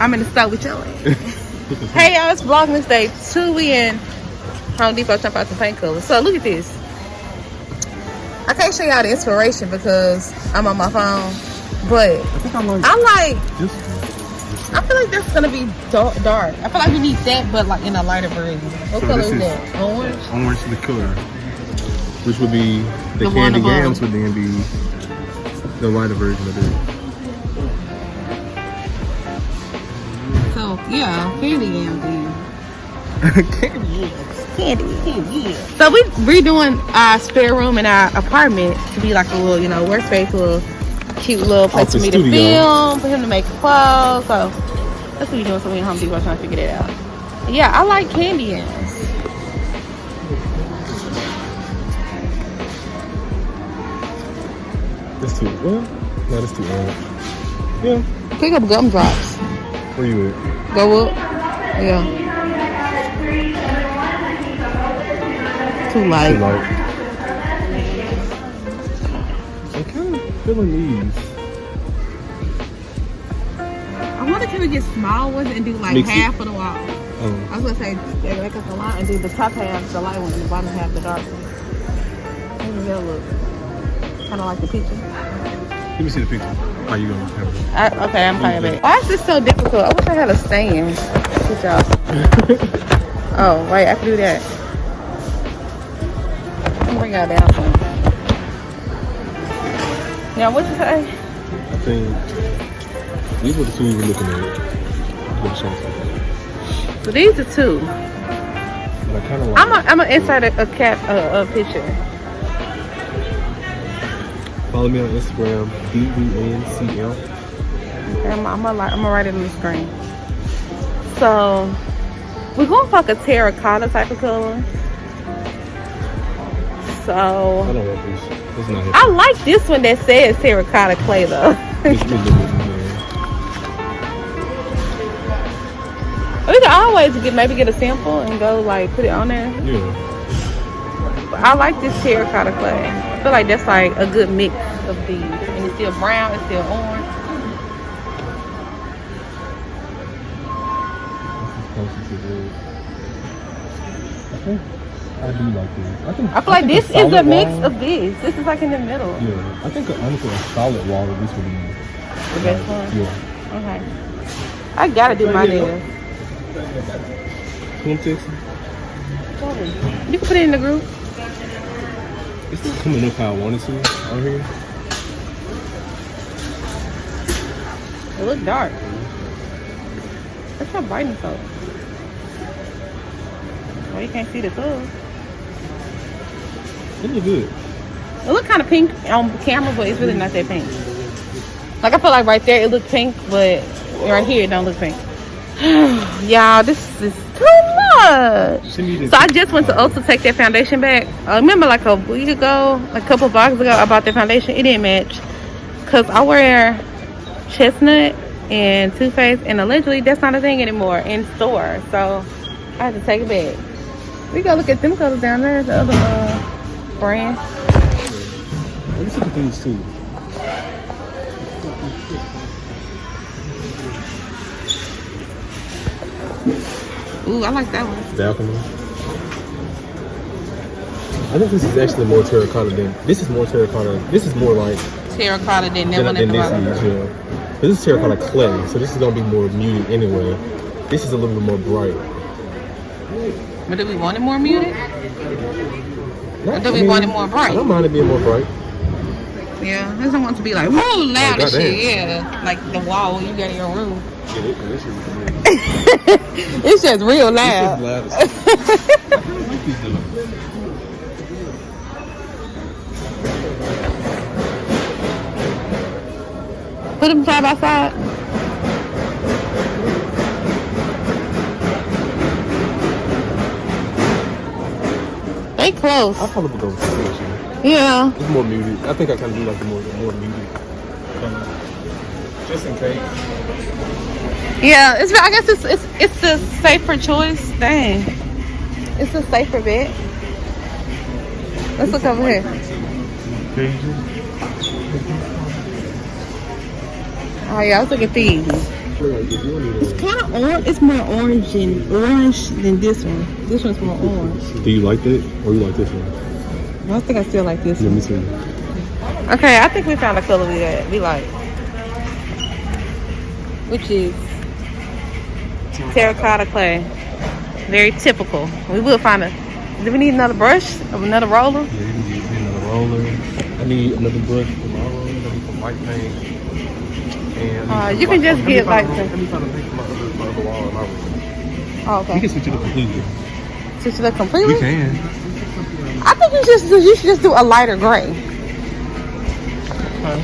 I'm in the store with your ass. Hey y'all, it's Vlogmas Day 2. We in Home Depot trying to find some paint colors. So look at this. I can't show y'all the inspiration because I'm on my phone. But I feel like that's gonna be dark. I feel like we need that, but like in a lighter version. What color is that? Orange? Orange is the color. Which would be the candy yams would then be the lighter version of it. So yeah, candy yams then. Candy yams. So we redoing our spare room in our apartment to be like a little, you know, workspace, a little cute little place for me to film, for him to make clothes. So that's what we're doing. So we in Home Depot trying to figure that out. Yeah, I like candy yams. That's too well. No, that's too orange. Yeah. Pick up gumdrops. Where you at? Go up. Yeah. Too light. Too light. I'm kind of feeling these. I wonder can we get small ones and do like half of the wall. I was gonna say make us a lot and do the top half the light one and the bottom half the dark one. How does that look? Kind of like the picture. Let me see the picture. How you gonna have it? Okay, I'm coming back. Why is this so difficult? I wish I had a stand. Good job. Oh, wait, I can do that. I'll bring y'all down some. Now, what you say? I think these were the two we were looking at. So these are two. But I kind of like. I'm gonna insert a picture. Follow me on Instagram, DVNCL. Okay, I'm gonna write it on the screen. So we're going for like a terracotta type of color. So I don't want this. It's not. I like this one that says terracotta clay though. We can always maybe get a sample and go like put it on there. Yeah. But I like this terracotta clay. I feel like that's like a good mix of these. And it's still brown, it's still orange. I do like this. I feel like this is a mix of this. This is like in the middle. Yeah. I think honestly a solid wall of this would be the best one? Yeah. Okay. I gotta do my nails. You can put it in the group. It's not coming up how I wanted to out here. It looks dark. That's how brightness up. Well, you can't see the color. It look good. It look kind of pink on camera, but it's really not that pink. Like I feel like right there it look pink, but right here it don't look pink. Y'all, this is too much. So I just went to Ulta to take that foundation back. I remember like a week ago, a couple boxes ago, I bought that foundation. It didn't match because I wear chestnut and Too Faced, and allegedly that's not a thing anymore in store. So I had to take it back. We go look at them colors down there, the other brand. Let's look at these too. Ooh, I like that one. Balcony. I think this is actually more terracotta than this is more terracotta. This is more like terracotta than that one. This is, yeah. But this is terracotta clay, so this is gonna be more muted anyway. This is a little bit more bright. But do we want it more muted? Or do we want it more bright? I don't mind it being more bright. Yeah, I don't want it to be like whoa loud and shit. Yeah, like the wall you got in your room. It's just real loud. Put them side by side. They close. I probably would go with this. Yeah. It's more muted. I think I kind of do like the more muted color. Just in case. Yeah, I guess it's the safer choice. Dang. It's a safer bet. Let's look over here. Oh yeah, let's look at these. It's kind of orange. It's more orange than this one. This one's more orange. Do you like that, or you like this one? I think I still like this Let one. me see. Okay, I think we found a color we like, which is terracotta clay. Very typical. We will find a. Do we need another brush? Another roller? Yeah, you need another roller. I need another brush for my roller. I need some white paint. And you can just get like. Let me find a paint for my other wall in my room. Oh, okay. We can switch it up completely. Switch it up completely? We can. I think you should just do a lighter gray. Fine.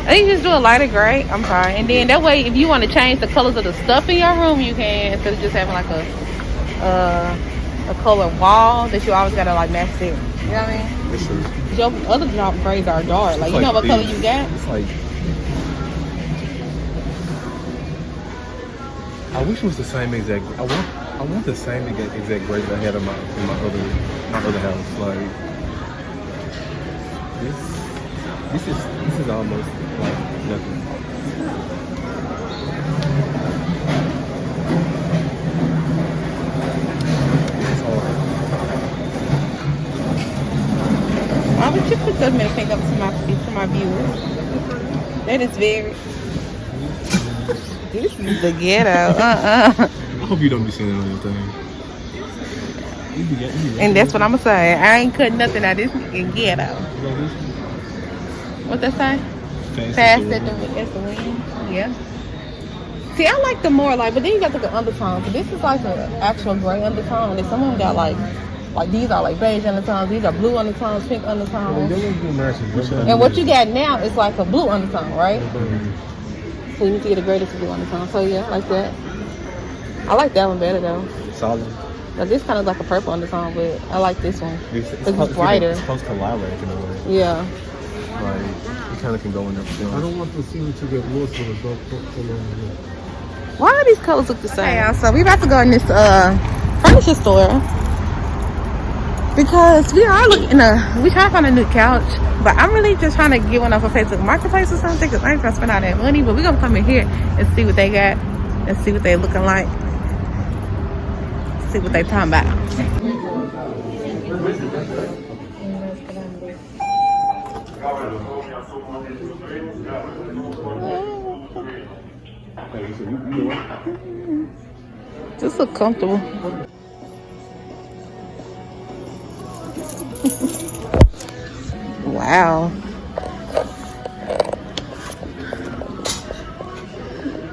I think you just do a lighter gray. I'm sorry. And then that way, if you want to change the colors of the stuff in your room, you can, instead of just having like a color wall that you always gotta like match it. You know what I mean? Yes, sir. Your other grays are dark. Like, you know what color you got? It's like. I wish it was the same exact. I want the same exact gray that I had in my other house. Like this is almost like nothing. It's hard. Why would you put so many pink up to my viewers? That is very. This is the ghetto. I hope you don't be seeing it on your thing. And that's what I'm gonna say. I ain't cutting nothing out. This is ghetto. What's that say? Fast at the wind. Yeah. See, I like the more like, but then you got the undertone. But this is like an actual gray undertone. And some of them got like these are like beige undertones. These are blue undertones, pink undertones. And what you got now is like a blue undertone, right? So you need to get a greatest blue undertone. So yeah, I like that. I like that one better though. Solid. Now, this kind of like a purple undertone, but I like this one. It's brighter. It's close to lilac in a way. Yeah. Like, it kind of can go in there. I don't want the scene to get lost in the dark for long. Why do these colors look the same? Okay, so we about to go in this furniture store because we are looking we trying to find a new couch, but I'm really just trying to get one off of Facebook Marketplace or something because I ain't trying to spend all that money. But we're gonna come in here and see what they got and see what they looking like, see what they talking about. This look comfortable. Wow.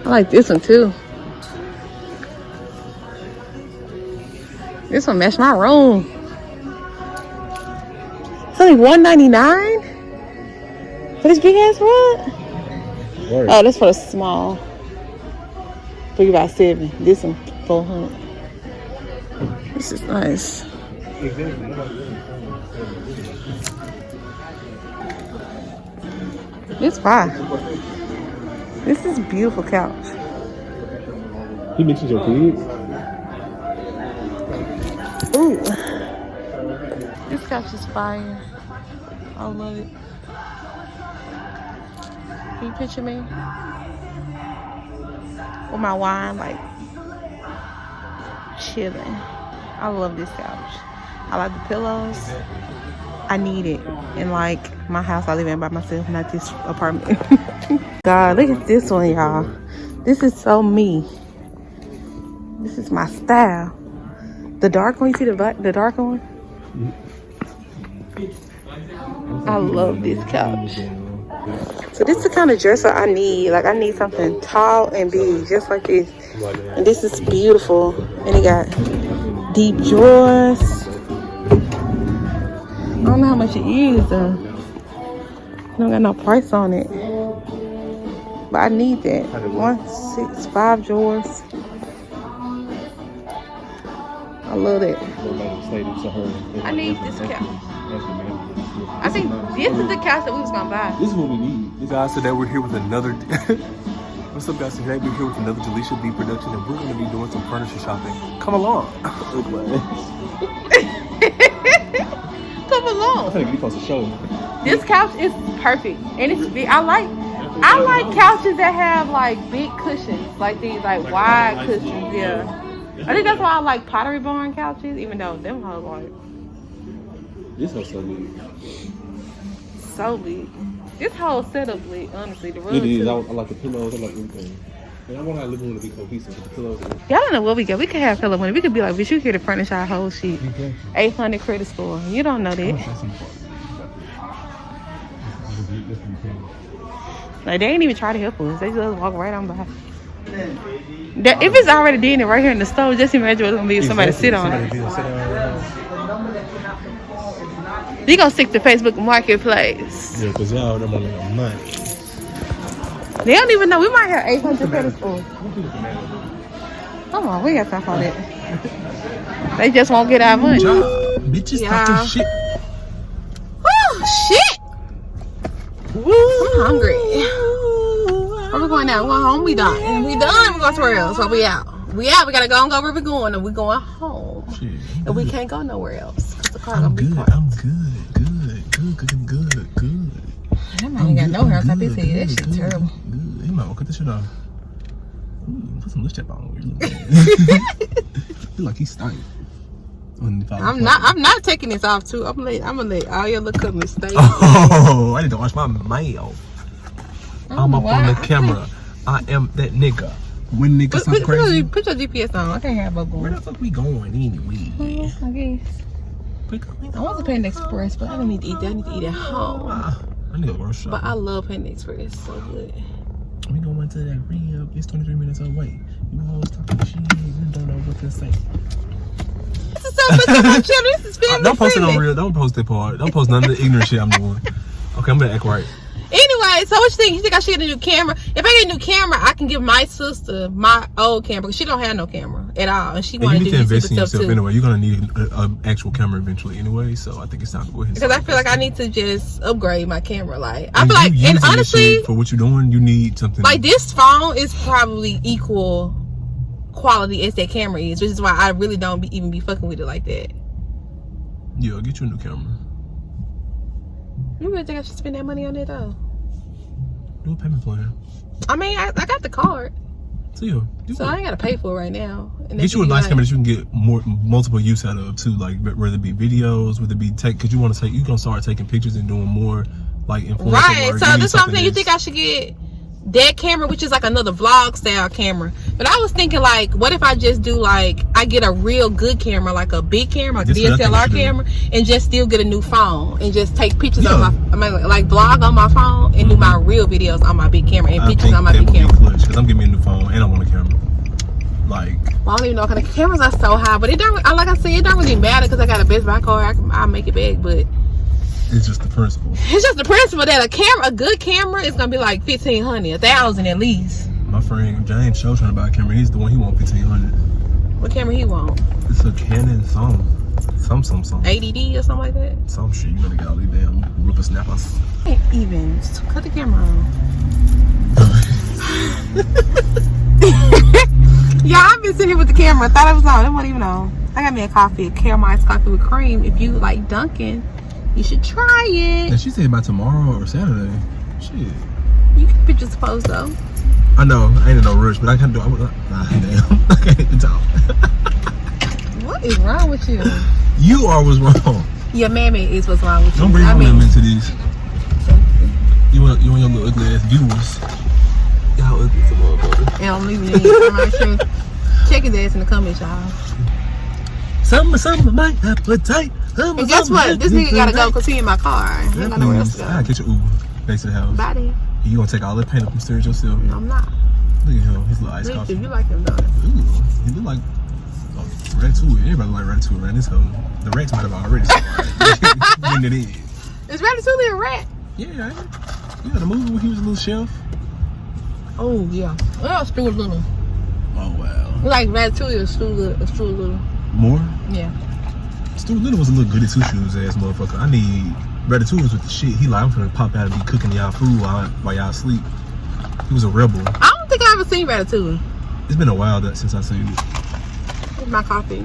I like this one too. This one match my room. It's only $199 for this big ass rug. Word. Oh, that's for the small. 3x7. This one $400. This is nice. It's fine. This is a beautiful couch. He mentioned your kids. Ooh. This couch is fire. I love it. Can you picture me? With my wine, like, chilling. I love this couch. I like the pillows. I need it in, like, my house I live in by myself, not this apartment. God, look at this one, y'all. This is so me. This is my style. The dark one, you see the dark one? I love this couch. So this is the kind of dresser I need. Like, I need something tall and big, just like this. And this is beautiful. And it got deep drawers. I don't know how much it is though. I don't got no price on it. But I need that. 1, 6, 5 drawers. I love that. I need this couch. I think this is the couch that we was gonna buy. This is what we need. Guys, today we're here with another. What's up, guys? Today we're here with another Delisha B production, and we're gonna be doing some furniture shopping. Come along. Come along. I'm gonna get you a show. This couch is perfect, and it's big. I like I like couches that have like big cushions, like these like wide cushions. Yeah, I think that's why I like Pottery Barn couches, even though them hoes like This house so big. so big. This whole setup lit, honestly. The room It is. I too. like the pillows. I like everything. And I want our living room to be cohesive with the pillows. Y'all don't know what we got. We could have pillow money. We could be like, bitch, you here to furnish our whole shit. 800 credit score. You don't know that. Like they ain't even try to help us. They just walk right on by. If it's already doing it right here in the store, just imagine what's gonna be if somebody sit on it. You gonna stick to Facebook Marketplace. Yeah, because y'all them on a month. They don't even know. We might have 800 credit score. Come on, we got time for that. They just won't get our money. Bitches talking shit. Oh, shit. I'm hungry. Where we going now? We're going home. We done. And we done. We're going somewhere else. So we out. We out. We gotta go and go where we going. And we going home. Shit, And we can't go nowhere else. Cause the car I'm gonna be good. parked. I'm good. That man ain't got no hair on top of his head. That shit terrible. Good. You might want to cut this shit off. Ooh, put some lipstick on. Feel like he's stunning. I'm not taking this off too. I'm gonna let all your little cousins stay. Oh, I need to watch my mail. I'm up on the camera. I am that nigga. When niggas stop crazy. Put your GPS on. I can't have a Where the fuck we going anyway? I guess. I want the Panda Express, but I don't need to eat that. I need to eat at home. I need to go shop. But I love Panda Express. It's so good. We going to that rehab. It's 23 minutes away. You always talking shit. You don't know what to say. This is so much of my channel. This is family Don't post it friendly. on real. Don't post that part. Don't post none of the ignorant shit I'm doing. Okay, I'm gonna act right. Anyway, so what you think? You think I should get a new camera? If I get a new camera, I can give my sister my old camera because she don't have no camera at all, and she And want you to need do to invest in YouTube stuff yourself too. anyway. You're gonna need an actual camera eventually anyway. So I think it's time to go ahead. Because I feel like I need to just upgrade my camera. Like I And feel like, you and using this honestly, shit for what you're doing, you need something like this phone is probably equal quality as that camera is, which is why I really don't even be fucking with it like that. Yeah, get you a new camera. You really think I should spend that money on it though? Do a payment plan. I mean, I got the card, So yeah, so I ain't gotta pay for it right now. And get you a nice camera that you can get multiple use out of too, like whether it be videos, whether it be because you want to take, you gonna start taking pictures and doing more like influencer Right. work. So You need this is what I'm something saying. You think I should get that camera, which is like another vlog style camera? But I was thinking like, what if I just do like I get a real good camera, like a big camera, like a This is what I think DSLR you should camera, and just still get a new phone and just take pictures Yeah. on my, like vlog on my phone and do my real videos on my big camera and I pictures think on my that big would be camera. clutch because I'm getting me a new phone and I want a camera. Like, Well, I don't even know what kind of cameras are so high, but it don't. Like I said, it don't really matter because I got a Best Buy card. I'll make it big, but it's just the principle. it's just the principle that a good camera is gonna be like $1,500, $1,000 at least. My friend James Show trying to buy a camera. He's the one he want $1,500. What camera he want? It's a Canon some ADD or something like that. some shit. You gotta get all these damn ripper snappers. I can't even cut the camera on. Yeah, I've been sitting here with the camera. Thought it was on. It wasn't even on. I got me a coffee, a caramelized coffee with cream. If you like Dunkin, you should try it. And she said by tomorrow or Saturday. Shit. You can picture supposed though. I know, I ain't in no rush, but I can do. Damn, I can't hit the top. What is wrong with you? You are what's wrong. Your mammy is what's wrong with you. Don't bring them into this. You and your little ugly ass viewers. Y'all ugly as a motherfucker. And I'm leaving it. I'm not sure. Check his ass in the comments, y'all. Something my appetite. And guess what? This nigga gotta go because he in my car. He ain't got nowhere else to go. I'll get your Uber back to the house. Bye then. You gonna take all that paint up and stairs yourself? No, I'm not. Look at him, his little ice Look, coffee. you like him though. Ooh, he look like Ratatouille. Everybody like Ratatouille around this hoe. The rats might have already started getting it in. Is Ratatouille a rat? Yeah, yeah, the movie when he was a little chef. Oh yeah. Well, Stuart Little. Oh wow. Like Ratatouille or Stuart Little. More? Yeah. Stuart Little was a little goody two shoes ass motherfucker. I need Ratatouille was with the shit. He like, I'm finna pop out and be cooking y'all food while y'all sleep. He was a rebel. I don't think I ever seen Ratatouille. It's been a while since I seen it. Here's my coffee.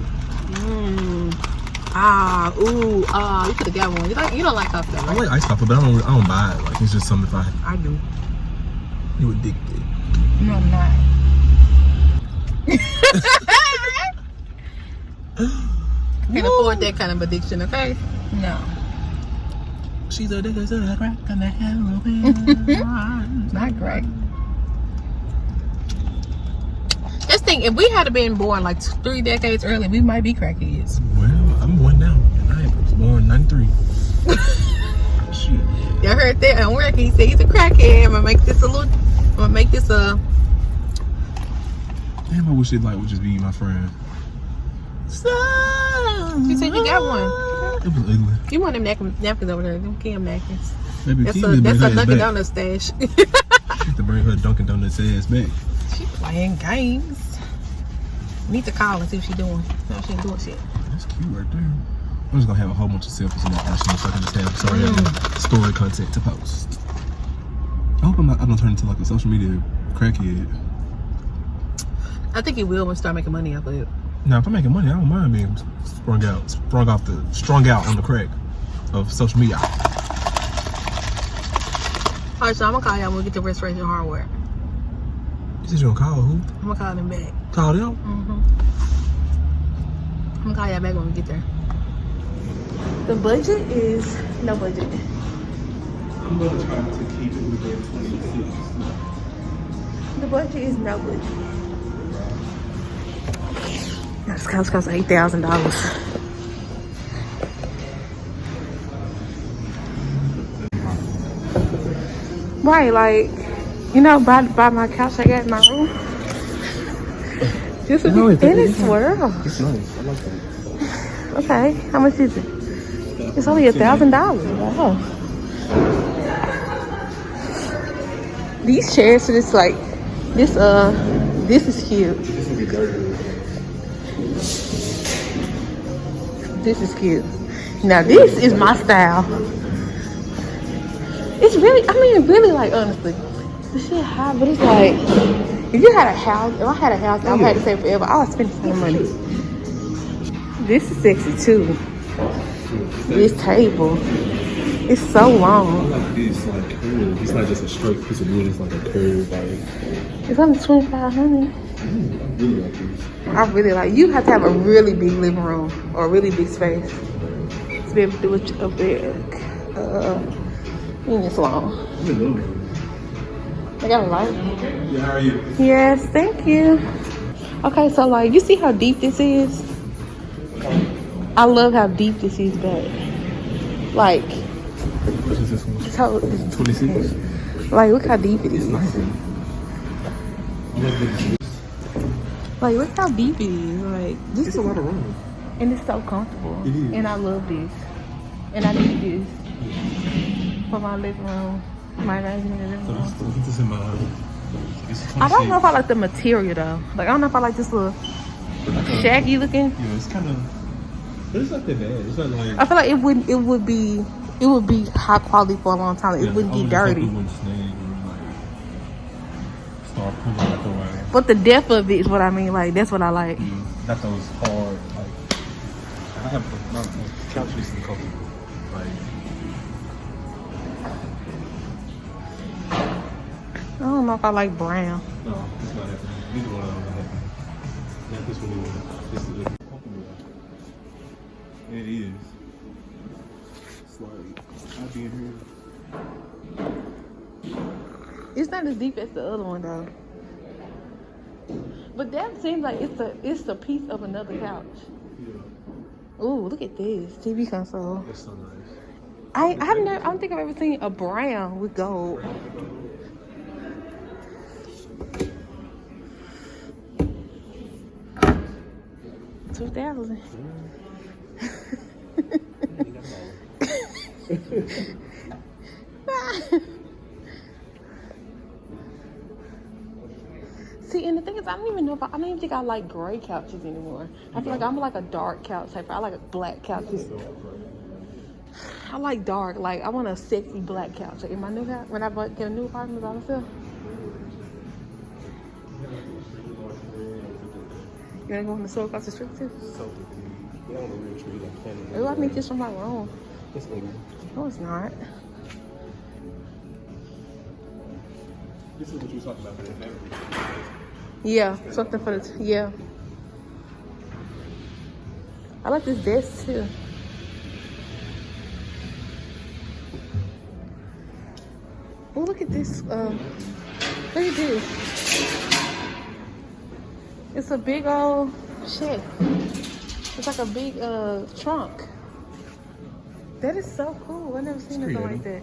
Ah, ooh, you could have got one. You don't like coffee though, I right? like iced coffee, but I don't buy it. Like it's just something if I I do. You addicted. No, I'm not. Can't afford that kind of addiction, okay? No. She's addicted to the crack and the heroin. Not great. Just think, if we had been born like 3 decades early, we might be crackheads. Well, I'm one now. And I was born 93. Shit. Y'all heard that on work? He said he's a crackhead. I'm gonna make this a. Damn, I wish it like would just be my friend. You said you got one. It was ugly. You want them napkins over there? Them Kim napkins. Maybe That's a Dunkin' Donuts stash. She used to bring her Dunkin' Donuts ass back. She playing games. Need to call and see what she doing. No, she ain't doing shit. That's cute right there. I'm just gonna have a whole bunch of selfies in that action so I can just have story content to post. I hope I don't turn into like a social media crackhead. I think you will when you start making money off of it. Now, if I'm making money, I don't mind being strung out on the crack of social media. Alright, so I'm gonna call y'all when we get to Restoration Hardware. You said you gonna call who? I'm gonna call them back. Call them? I'm gonna call y'all back when we get there. The budget is no budget. I'm gonna try to keep it within 26. The budget is no budget. This house costs $8,000. Right, like, you know, by my couch I got in my room. This would be in this world. It's nice. I like that. Okay, how much is it? It's only $1,000. Wow. These chairs are just like this. This is cute. This would be dirty. This is cute. Now this is my style. It's really, I mean, really, like, honestly, the shit high, but it's like, if you had a house, if I had a house, I would have to say forever, I would spend the same money. This is sexy too. This table, it's so long. I like this, like curve. It's not just a straight piece of wood. It's like a curve, like. It's only $2,500. I really like this. I really like. You have to have a really big living room or a really big space to be able to do a big. It's long. I got a light. Yeah, how are you? Yes, thank you. Okay, so like, you see how deep this is? I love how deep this is back. Like, What is this one? so, 26. like, look how deep it It's is. nice. Like, look how deep it is. Like, this It's is, a lot of room. and it's so comfortable. It is. And I love this. And I need this for my living room. My living room. This is in my. I don't know if I like the material though. Like, I don't know if I like this little shaggy looking. Yeah, it's kind of. But it's not that bad. It's not like. I feel like it would be high quality for a long time. Like, it wouldn't get dirty. It wouldn't snag or like start pulling out the way. But the depth of it is what I mean. Like, that's what I like. Yeah, not those hard like. I have my couch needs to be comfortable. Like. I don't know if I like brown. No, it's not happening. Neither one of them are happening. Not this one either. This is comfortable. It is. It's like I'll be in here. It's not as deep as the other one though. But that seems like it's a piece of another couch. Yeah. Ooh, look at this TV console. That's so nice. I don't think I've ever seen a brown with gold. $2,000. See, and the thing is, I don't even think I like gray couches anymore. I feel like I'm like a dark couch type. I like black couches. I like dark. Like, I want a sexy black couch. Like, in my new house, when I get a new apartment by myself. You wanna go on the store across the street too? Oh, I need this from my room. No, it's not. This is what you were talking about, the battery. Yeah, something for the yeah. I like this desk too. Oh, look at this. Look at this. It's a big old shed. It's like a big trunk. That is so cool. I've never seen anything like that.